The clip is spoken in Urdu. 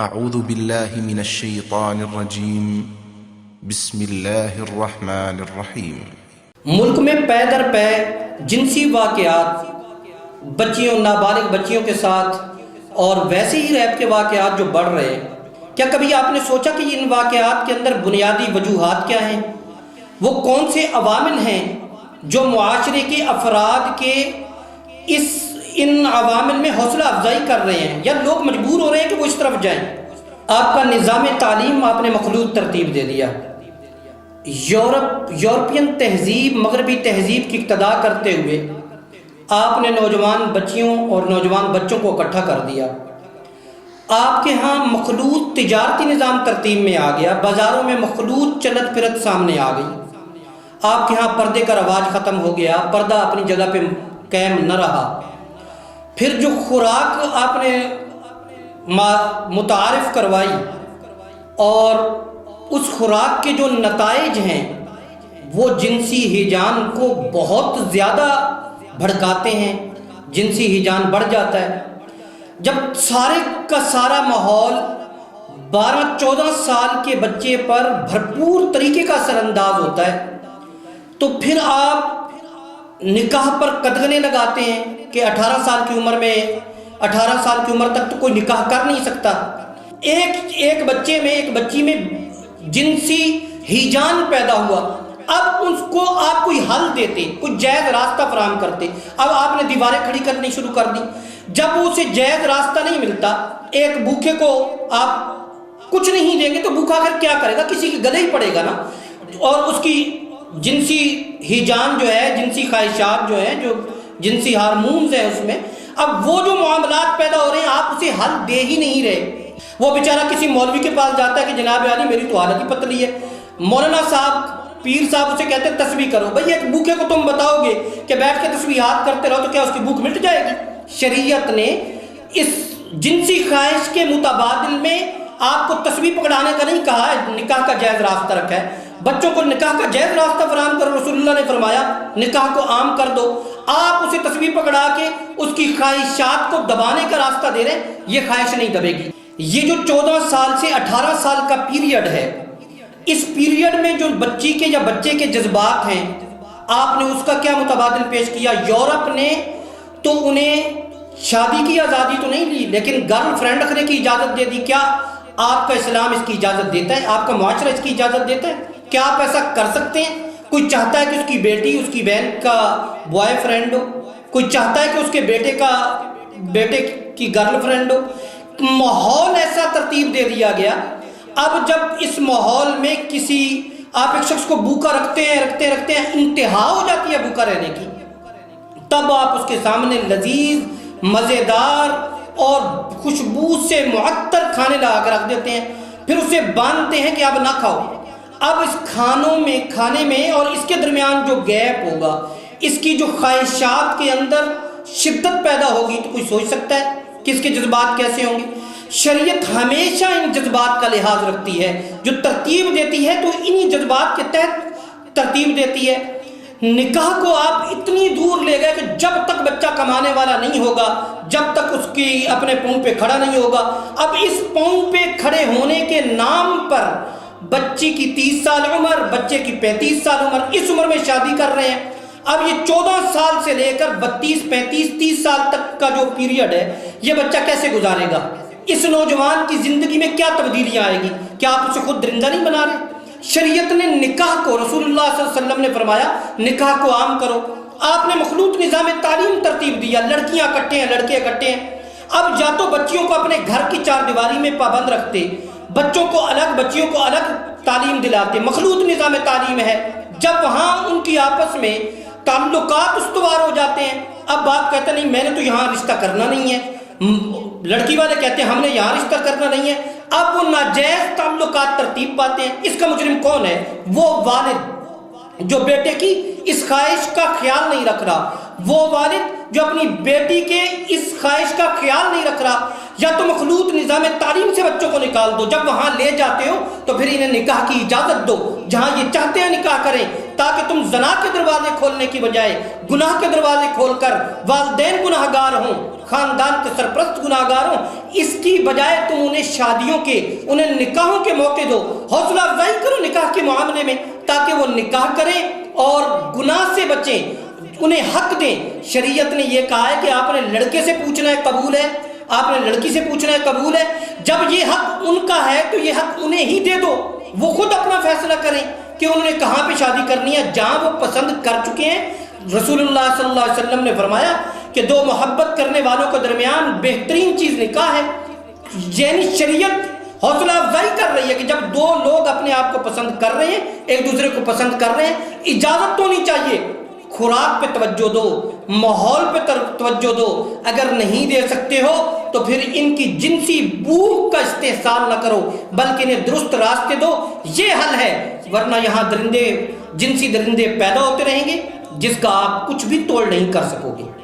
اعوذ باللہ من الشیطان الرجیم بسم اللہ الرحمن الرحیم۔ ملک میں پے در پے جنسی واقعات بچیوں نابالغ بچیوں کے ساتھ اور ویسے ہی ریپ کے واقعات جو بڑھ رہے ہیں، کیا کبھی آپ نے سوچا کہ ان واقعات کے اندر بنیادی وجوہات کیا ہیں؟ وہ کون سے عوامل ہیں جو معاشرے کے افراد کے ان عوامل میں حوصلہ افزائی کر رہے ہیں یا لوگ مجبور ہو رہے ہیں کہ وہ اس طرف جائیں؟ آپ کا نظام تعلیم آپ نے مخلوط ترتیب دے دیا۔ یورپین تہذیب مغربی تہذیب کی اقتدا کرتے ہوئے آپ نے نوجوان بچیوں اور نوجوان بچوں کو اکٹھا کر دیا۔ آپ کے ہاں مخلوط تجارتی نظام ترتیب میں آ گیا، بازاروں میں مخلوط چلت پھرت سامنے آ گئی۔ آپ کے ہاں پردے کا رواج ختم ہو گیا، پردہ اپنی جگہ پہ قائم نہ رہا۔ پھر جو خوراک آپ نے متعارف کروائی اور اس خوراک کے جو نتائج ہیں وہ جنسی ہیجان کو بہت زیادہ بھڑکاتے ہیں، جنسی ہیجان بڑھ جاتا ہے۔ جب سارے کا سارا ماحول 12-14 سال کے بچے پر بھرپور طریقے کا اثر انداز ہوتا ہے تو پھر آپ نکاح پر قدغنے لگاتے ہیں کہ 18 سال کی عمر میں 18 سال کی عمر تک تو کوئی نکاح کر نہیں سکتا۔ ایک بچے میں ایک بچی میں جنسی ہیجان پیدا ہوا، اب اس کو آپ کوئی حل دیتے، کوئی جائز راستہ فراہم کرتے، اب آپ نے دیواریں کھڑی کرنی شروع کر دی۔ جب اسے جائز راستہ نہیں ملتا، ایک بھوکے کو آپ کچھ نہیں دیں گے تو بھوکا کر کیا کرے گا؟ کسی کے گلے ہی پڑے گا نا۔ اور اس کی جنسی ہیجان جو ہے، جنسی خواہشات جو ہیں، جو جنسی ہارمونز ہیں اس میں، اب وہ جو معاملات پیدا ہو رہے ہیں آپ اسے حل دے ہی نہیں رہے۔ وہ بیچارہ کسی مولوی کے پاس جاتا ہے کہ جناب عالی میری تو حالت ہی پتلی ہے، مولانا صاحب پیر صاحب اسے کہتے ہیں تسبیح کرو۔ بھئی ایک بھوکے کو تم بتاؤ گے کہ بیٹھ کے تسبیحات کرتے رہو تو کیا اس کی بھوک مٹ جائے گی؟ شریعت نے اس جنسی خواہش کے متبادل میں آپ کو تسبیح پکڑانے کا نہیں کہا ہے، نکاح کا جائز راستہ رکھا ہے۔ بچوں کو نکاح کا جائز راستہ فراہم کرو، رسول اللہ نے فرمایا نکاح کو عام کر دو۔ آپ اسے تسبیح پکڑا کے اس کی خواہشات کو دبانے کا راستہ دے رہے ہیں، یہ خواہش نہیں دبے گی۔ یہ جو 14 سال سے 18 سال کا پیریڈ ہے، اس پیریڈ میں جو بچی کے یا بچے کے جذبات ہیں آپ نے اس کا کیا متبادل پیش کیا؟ یورپ نے تو انہیں شادی کی آزادی تو نہیں لی لیکن گرل فرینڈ رکھنے کی اجازت دے دی۔ کیا آپ کا اسلام اس کی اجازت دیتا ہے؟ آپ کا معاشرہ اس کی اجازت دیتا ہے؟ کیا آپ ایسا کر سکتے ہیں؟ کوئی چاہتا ہے کہ اس کی بیٹی اس کی بہن کا بوائے فرینڈ ہو، کوئی چاہتا ہے کہ اس کے بیٹے کی گرل فرینڈ ہو۔ ماحول ایسا ترتیب دے دیا گیا۔ اب جب اس ماحول میں آپ ایک شخص کو بھوکا رکھتے ہیں انتہا ہو جاتی ہے بھوکا رہنے کی، تب آپ اس کے سامنے لذیذ مزیدار اور خوشبو سے معطر کھانے لگا کر رکھ دیتے ہیں، پھر اسے باندھتے ہیں کہ اب نہ کھاؤ۔ اب اس کھانے میں اور اس کے درمیان جو گیپ ہوگا، اس کی جو خواہشات کے اندر شدت پیدا ہوگی تو کوئی سوچ سکتا ہے کہ اس کے جذبات کیسے ہوں گے؟ شریعت ہمیشہ ان جذبات کا لحاظ رکھتی ہے، جو ترتیب دیتی ہے تو انہی جذبات کے تحت ترتیب دیتی ہے۔ نکاح کو آپ اتنی دور لے گئے کہ جب تک بچہ کمانے والا نہیں ہوگا، جب تک اس کی اپنے پاؤں پہ کھڑا نہیں ہوگا، اب اس پاؤں پہ کھڑے ہونے کے نام پر بچی کی 30 سال عمر، بچے کی 35 سال عمر، اس عمر میں شادی کر رہے ہیں۔ اب یہ 14 سال سے لے کر 32 35 30 سال تک کا جو پیریڈ ہے یہ بچہ کیسے گزارے گا؟ اس نوجوان کی زندگی میں کیا تبدیلیاں آئے گی؟ کیا آپ اسے خود درندہ نہیں بنا رہے؟ شریعت نے نکاح کو، رسول اللہ صلی اللہ علیہ وسلم نے فرمایا نکاح کو عام کرو۔ آپ نے مخلوط نظام تعلیم ترتیب دیا، لڑکیاں اکٹھے ہیں لڑکے اکٹھے ہیں۔ اب یا تو بچیوں کو اپنے گھر کی چار دیواری میں پابند رکھتے، بچوں کو الگ بچیوں کو الگ تعلیم دلاتے، مخلوط نظام تعلیم ہے۔ جب وہاں ان کی آپس میں تعلقات استوار ہو جاتے ہیں، اب باپ کہتے نہیں میں نے تو یہاں رشتہ کرنا نہیں ہے، لڑکی والے کہتے ہیں ہم نے یہاں رشتہ کرنا نہیں ہے، اب وہ ناجائز تعلقات ترتیب پاتے ہیں۔ اس کا مجرم کون ہے؟ وہ والد جو بیٹے کی اس خواہش کا خیال نہیں رکھ رہا، وہ والد جو اپنی بیٹی کے اس خواہش کا خیال نہیں رکھ رہا۔ یا تو مخلوط نظام تعلیم سے بچوں کو نکال دو، جب وہاں لے جاتے ہو تو پھر انہیں نکاح کی اجازت دو، جہاں یہ چاہتے ہیں نکاح کریں، تاکہ تم زنا کے دروازے کھولنے کی بجائے گناہ کے دروازے کھول کر والدین گناہگار ہوں، خاندان کے سرپرست گناہگاروں، اس کی بجائے تم انہیں شادیوں کے، انہیں نکاحوں کے موقع دو، حوصلہ افزائی کرو نکاح کے معاملے میں، تاکہ وہ نکاح کریں اور گناہ سے بچیں، انہیں حق دیں۔ شریعت نے یہ کہا ہے کہ آپ نے لڑکے سے پوچھنا ہے قبول ہے، آپ نے لڑکی سے پوچھنا ہے قبول ہے۔ جب یہ حق ان کا ہے تو یہ حق انہیں ہی دے دو، وہ خود اپنا فیصلہ کریں کہ انہوں نے کہاں پہ شادی کرنی ہے، جہاں وہ پسند کر چکے ہیں۔ رسول اللہ صلی اللہ علیہ وسلم نے فرمایا کہ دو محبت کرنے والوں کے درمیان بہترین چیز نکاح ہے۔ یعنی شریعت حوصلہ افزائی کر رہی ہے کہ جب دو لوگ اپنے آپ کو پسند کر رہے ہیں، ایک دوسرے کو پسند کر رہے ہیں، اجازت تو نہیں چاہیے، خوراک پہ توجہ دو، ماحول پہ توجہ دو۔ اگر نہیں دے سکتے ہو تو پھر ان کی جنسی بھوک کا استحصال نہ کرو، بلکہ انہیں درست راستے دو، یہ حل ہے۔ ورنہ یہاں جنسی درندے پیدا ہوتے رہیں گے جس کا آپ کچھ بھی توڑ نہیں کر سکو گے۔